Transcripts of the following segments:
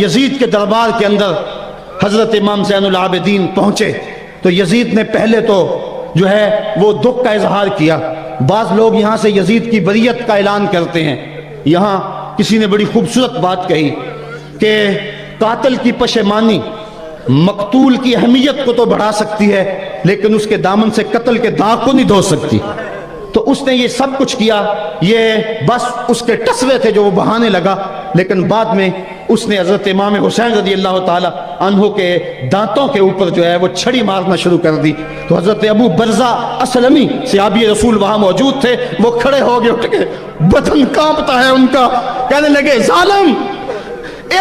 یزید کے دربار کے اندر حضرت امام زین العابدین پہنچے تو یزید نے پہلے تو جو ہے وہ دکھ کا اظہار کیا. بعض لوگ یہاں سے یزید کی بریت کا اعلان کرتے ہیں. یہاں کسی نے بڑی خوبصورت بات کہی کہ قاتل کی پشیمانی مقتول کی اہمیت کو تو بڑھا سکتی ہے لیکن اس کے دامن سے قتل کے داغ کو نہیں دھو سکتی. تو اس نے یہ سب کچھ کیا، یہ بس اس کے ٹسوے تھے جو وہ بہانے لگا، لیکن بعد میں اس نے حضرت امام حسین رضی اللہ تعالی عنہ کے دانتوں کے اوپر جو ہے وہ چھڑی مارنا شروع کر دی. تو حضرت ابو برزہ اسلمی صحابی رسول وہاں موجود تھے، وہ کھڑے ہو گئے، اٹھ کے بدن کانپتا ہے ان کا، کہنے لگے ظالم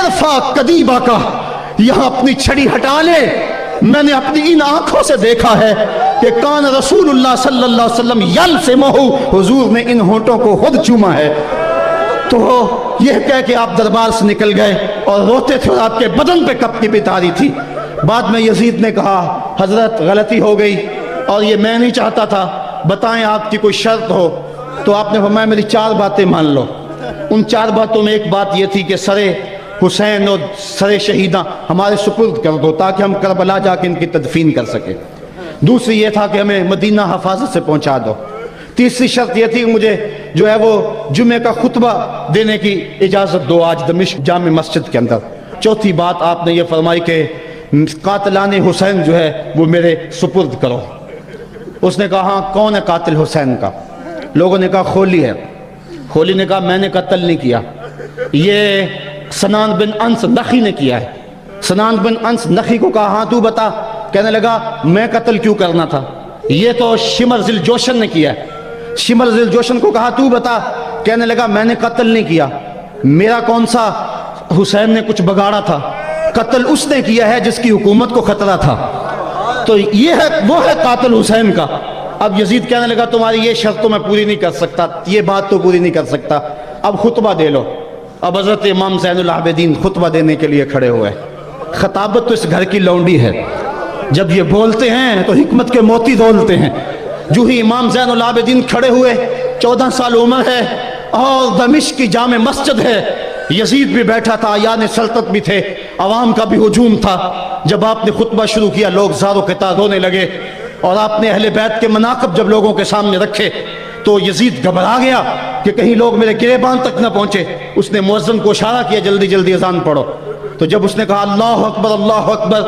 ارفع قدیبہ کا، یہاں اپنی چھڑی ہٹا لے. میں نے اپنی ان آنکھوں سے دیکھا ہے کہ کان رسول اللہ صلی اللہ علیہ وسلم یلسمہ، حضور نے ان ہونٹوں کو خود چوما ہے. تو یہ کہہ کہ آپ دربار سے نکل گئے اور روتے تھے اور آپ کے بدن پہ کپ کی بتاری تھی. بعد میں یزید نے کہا حضرت غلطی ہو گئی اور یہ میں نہیں چاہتا تھا، بتائیں آپ کی کوئی شرط ہو. تو آپ نے فرمایا میری 4 باتیں مان لو. ان 4 باتوں میں ایک بات یہ تھی کہ سرے حسین اور سرے شہیداں ہمارے سپرد کر دو تاکہ ہم کربلا جا کے ان کی تدفین کر سکیں. دوسری یہ تھا کہ ہمیں مدینہ حفاظت سے پہنچا دو. تیسری شرط یہ تھی کہ مجھے جو ہے وہ جمعے کا خطبہ دینے کی اجازت دو آج دمشق جامع مسجد کے اندر. چوتھی بات آپ نے یہ فرمائی کہ قاتلان حسین جو ہے وہ میرے سپرد کرو. اس نے کہا ہاں کون ہے قاتل حسین کا؟ لوگوں نے کہا خولی ہے. خولی نے کہا میں نے قتل نہیں کیا، یہ سنان بن انس نخی نے کیا ہے. سنان بن انس نخی کو کہا ہاں تو بتا. کہنے لگا میں قتل کیوں کرنا تھا، یہ تو شمر ذی الجوشن نے کیا ہے. شمر ذی الجوشن کو کہا تو بتا. کہنے لگا میں نے قتل نہیں کیا، میرا کون سا حسین نے کچھ بگاڑا تھا، قتل اس نے کیا ہے جس کی حکومت کو خطرہ تھا. تو یہ ہے وہ ہے قاتل حسین کا. اب یزید کہنے لگا تمہاری یہ شرط تو میں پوری نہیں کر سکتا، یہ بات تو پوری نہیں کر سکتا، اب خطبہ دے لو. اب حضرت امام زین العابدین خطبہ دینے کے لیے کھڑے ہوئے. خطابت تو اس گھر کی لونڈی ہے، جب یہ بولتے ہیں تو حکمت کے موتی دولتے ہیں. جو ہی امام زین العابدین کھڑے ہوئے، 14 سال عمر ہے اور دمشق کی جامع مسجد ہے. یزید بھی بیٹھا تھا، یعنی سلطنت بھی تھے، عوام کا بھی ہجوم تھا. جب آپ نے خطبہ شروع کیا لوگ زار و قطع رونے لگے اور آپ نے اہل بیت کے مناقب جب لوگوں کے سامنے رکھے تو یزید گھبرا گیا کہ کہیں لوگ میرے گریبان تک نہ پہنچے. اس نے مؤذن کو اشارہ کیا جلدی جلدی اذان پڑھو. تو جب اس نے کہا اللہ اکبر اللہ اکبر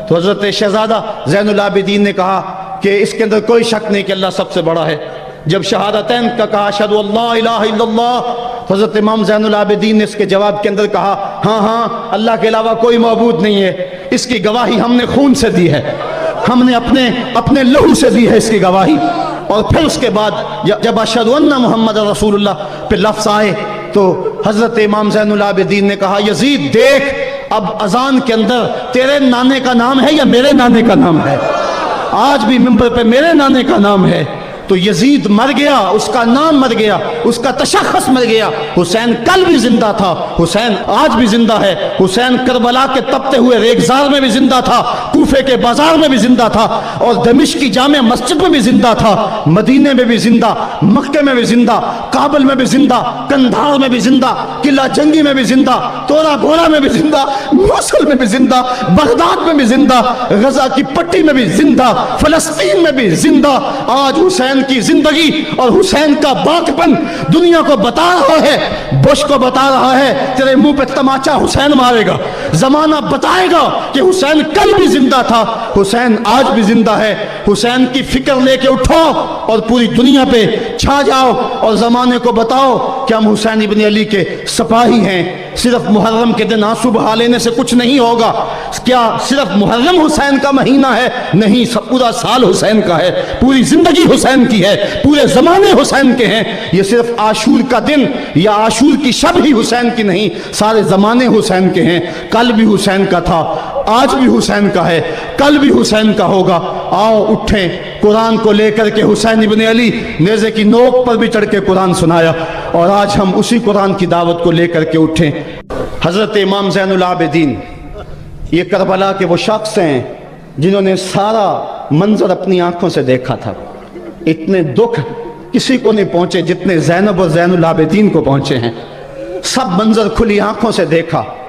تو حضرت شہزادہ زین العابدین نے کہا کہ اس کے اندر کوئی شک نہیں کہ اللہ سب سے بڑا ہے. جب شہادتین کا کہا اشہد اللہ الہ الا اللہ تو حضرت امام زین العابدین نے اس کے جواب کے اندر کہا ہاں ہاں اللہ کے علاوہ کوئی معبود نہیں ہے، اس کی گواہی ہم نے خون سے دی ہے، ہم نے اپنے لہو سے دی ہے اس کی گواہی. اور پھر اس کے بعد جب اشہد ان محمد رسول اللہ پہ لفظ آئے تو حضرت امام زین العابدین نے کہا یزید دیکھ اب اذان کے اندر تیرے نانے کا نام ہے یا میرے نانے کا نام ہے؟ آج بھی منبر پہ میرے نانے کا نام ہے. تو یزید مر گیا، اس کا نام مر گیا، اس کا تشخص مر گیا. حسین کل بھی زندہ تھا، حسین آج بھی زندہ ہے. حسین کربلا کے تپتے ہوئے ریگزار میں بھی زندہ تھا، کوفے کے بازار میں بھی زندہ تھا اور دمشق کی جامع مسجد میں بھی زندہ تھا، مدینے میں بھی زندہ، مکے میں بھی زندہ، کابل میں بھی زندہ، کندھار میں بھی زندہ، قلعہ جنگی میں بھی زندہ، تورا بورا میں بھی زندہ، موصل میں بھی زندہ، بغداد میں بھی زندہ، غزہ کی پٹی میں بھی زندہ، فلسطین میں بھی زندہ. آج حسین کی زندگی اور حسین کا باقپن دنیا کو بتا رہا ہے، بش کو بتا رہا ہے تیرے منہ پہ تماچا حسین مارے گا. زمانہ بتائے گا کہ حسین کل بھی زندہ تھا، حسین آج بھی زندہ ہے. حسین کی فکر لے کے اٹھو اور پوری دنیا پہ چھا جاؤ اور زمانے کو بتاؤ کہ ہم حسین ابن علی کے سپاہی ہیں. صرف محرم کے دن آنسو بہا لینے سے کچھ نہیں ہوگا. کیا صرف محرم حسین کا مہینہ ہے؟ نہیں، پورا سال حسین کا ہے، پوری زندگی حسین کی ہے، پورے زمانے حسین کے ہیں. یہ صرف عاشور کا دن یا عاشور کی شب ہی حسین کی نہیں، سارے زمانے حسین کے ہیں. کل بھی حسین کا تھا، آج بھی حسین کا ہے، کل بھی حسین کا ہوگا. آؤ اٹھیں، قرآن کو لے کر کے حسین ابن علی نیزے کی نوک پر بھی چڑھ کے قرآن سنایا اور آج ہم اسی قرآن کی دعوت کو لے کر کے اٹھیں. حضرت امام زین العابدین یہ کربلا کے وہ شخص ہیں جنہوں نے سارا منظر اپنی آنکھوں سے دیکھا تھا. اتنے دکھ کسی کو نہیں پہنچے جتنے زینب اور زین العابدین کو پہنچے ہیں. سب منظر کھلی آنکھوں سے دیکھا.